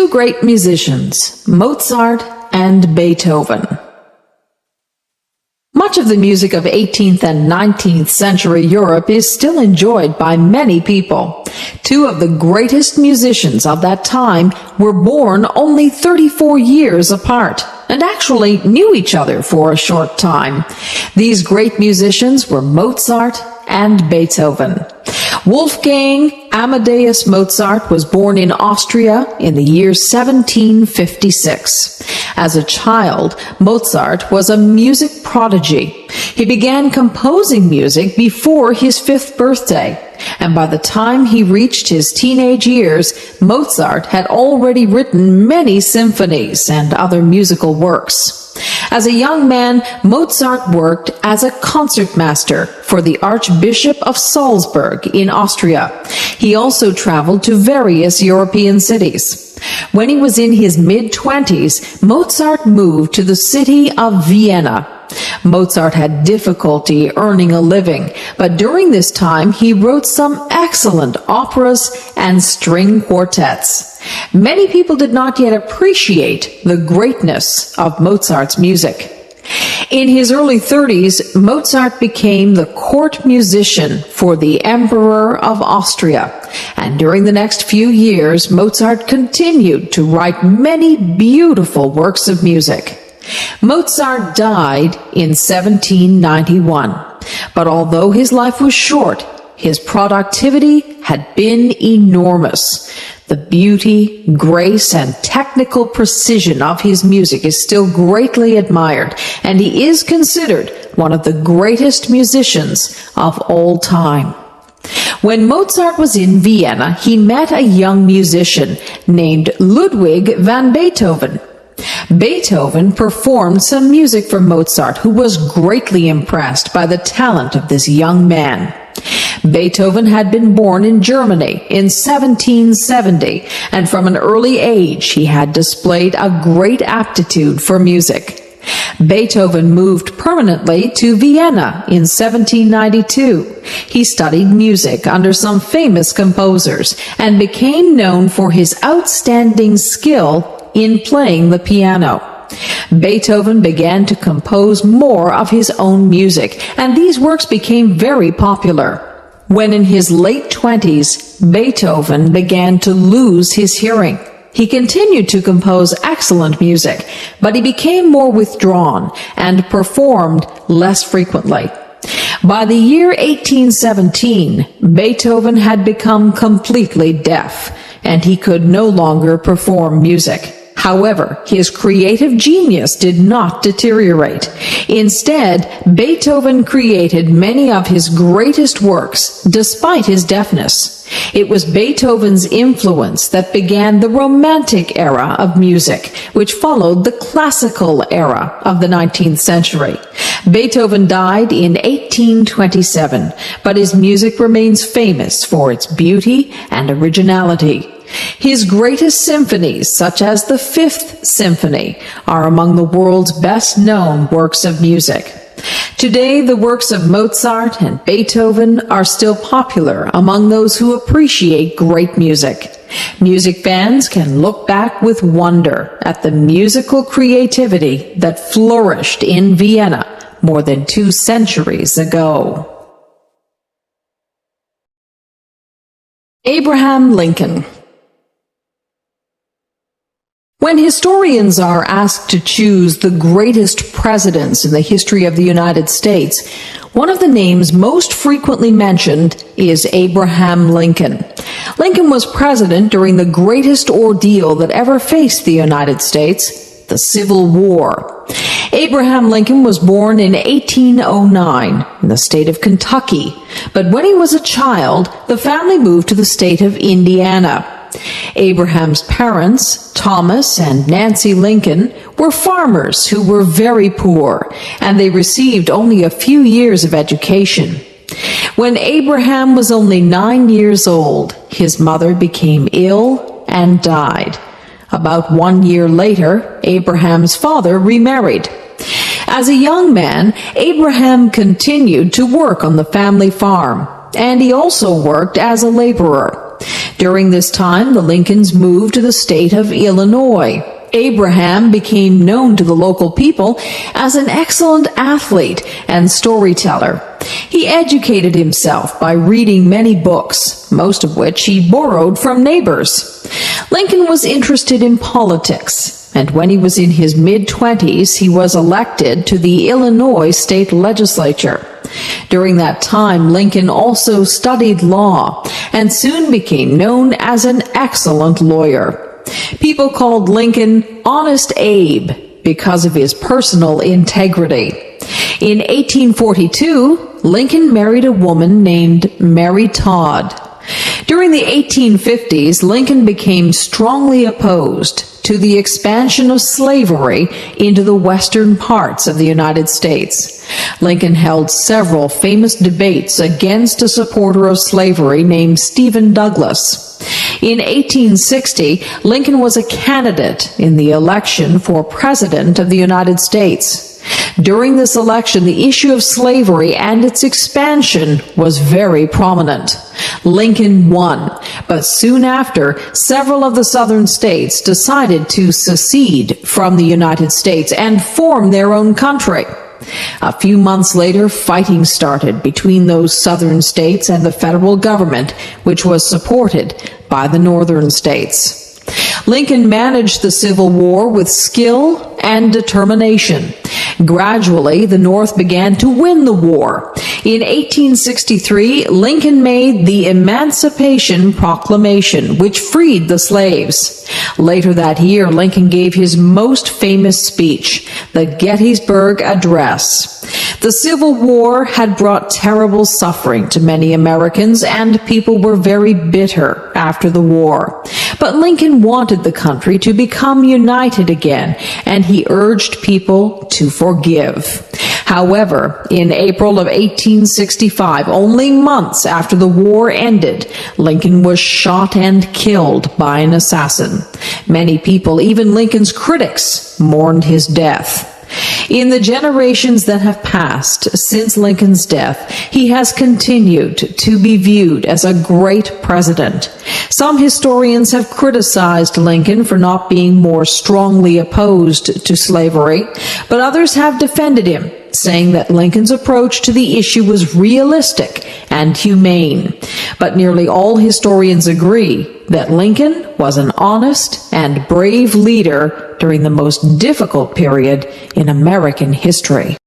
Two great musicians, Mozart and Beethoven. Much of the music of 18th and 19th century Europe is still enjoyed by many people. Two of the greatest musicians of that time were born only 34 years apart and actually knew each other for a short time. These great musicians were Mozart and Beethoven. Wolfgang Amadeus Mozart was born in Austria in the year 1756. As a child, Mozart was a music prodigy. He began composing music before his 5th birthday, and by the time he reached his teenage years, Mozart had already written many symphonies and other musical works. As a young man, Mozart worked as a concertmaster for the Archbishop of Salzburg in Austria. He also traveled to various European cities. When he was in his mid-20s, Mozart moved to the city of Vienna. Mozart had difficulty earning a living, but during this time he wrote some excellent operas and string quartets. Many people did not yet appreciate the greatness of Mozart's music. In his early 30s, Mozart became the court musician for the Emperor of Austria, and during the next few years, Mozart continued to write many beautiful works of music. Mozart died in 1791, but although his life was short, his productivity had been enormous. The beauty, grace, and technical precision of his music is still greatly admired, and he is considered one of the greatest musicians of all time. When Mozart was in Vienna, he met a young musician named Ludwig van Beethoven. Beethoven performed some music for Mozart, who was greatly impressed by the talent of this young man. Beethoven had been born in Germany in 1770, and from an early age he had displayed a great aptitude for music. Beethoven moved permanently to Vienna in 1792. He studied music under some famous composers and became known for his outstanding skill in playing the piano. Beethoven began to compose more of his own music, and these works became very popular. When in his late 20s, Beethoven began to lose his hearing. He continued to compose excellent music, but he became more withdrawn and performed less frequently. By the year 1817, Beethoven had become completely deaf, and he could no longer perform music. However, his creative genius did not deteriorate. Instead, Beethoven created many of his greatest works despite his deafness. It was Beethoven's influence that began the Romantic era of music, which followed the Classical era of the 19th century. Beethoven died in 1827, but his music remains famous for its beauty and originality. His greatest symphonies, such as the Fifth Symphony, are among the world's best-known works of music. Today, the works of Mozart and Beethoven are still popular among those who appreciate great music. Music fans can look back with wonder at the musical creativity that flourished in Vienna more than 2 centuries ago. Abraham Lincoln. When historians are asked to choose the greatest presidents in the history of the United States, one of the names most frequently mentioned is Abraham Lincoln. Lincoln was president during the greatest ordeal that ever faced the United States, the Civil War. Abraham Lincoln was born in 1809 in the state of Kentucky, but when he was a child, the family moved to the state of Indiana. Abraham's parents, Thomas and Nancy Lincoln, were farmers who were very poor, and they received only a few years of education. When Abraham was only 9 years old, his mother became ill and died. About 1 year later, Abraham's father remarried. As a young man, Abraham continued to work on the family farm, and he also worked as a laborer. During this time, the Lincolns moved to the state of Illinois. Abraham became known to the local people as an excellent athlete and storyteller. He educated himself by reading many books, most of which he borrowed from neighbors. Lincoln was interested in politics, and when he was in his mid-20s, he was elected to the Illinois state legislature. During that time, Lincoln also studied law and soon became known as an excellent lawyer. People called Lincoln Honest Abe because of his personal integrity. In 1842, Lincoln married a woman named Mary Todd. During the 1850s, Lincoln became strongly opposed to the expansion of slavery into the western parts of the United States. Lincoln held several famous debates against a supporter of slavery named Stephen Douglas. In 1860, Lincoln was a candidate in the election for President of the United States. During this election, the issue of slavery and its expansion was very prominent. Lincoln won, but soon after, several of the southern states decided to secede from the United States and form their own country. A few months later, fighting started between those southern states and the federal government, which was supported by the northern states. Lincoln managed the Civil War with skill and determination. Gradually, the North began to win the war. In 1863, Lincoln made the Emancipation Proclamation, which freed the slaves. Later that year, Lincoln gave his most famous speech, the Gettysburg Address. The Civil War had brought terrible suffering to many Americans, and people were very bitter after the war. But Lincoln wanted the country to become united again, and he urged people to forgive. However, in April of 1865, only months after the war ended, Lincoln was shot and killed by an assassin. Many people, even Lincoln's critics, mourned his death. In the generations that have passed since Lincoln's death, he has continued to be viewed as a great president. Some historians have criticized Lincoln for not being more strongly opposed to slavery, but others have defended him, saying that Lincoln's approach to the issue was realistic and humane. But nearly all historians agree that Lincoln was an honest and brave leader during the most difficult period in American history.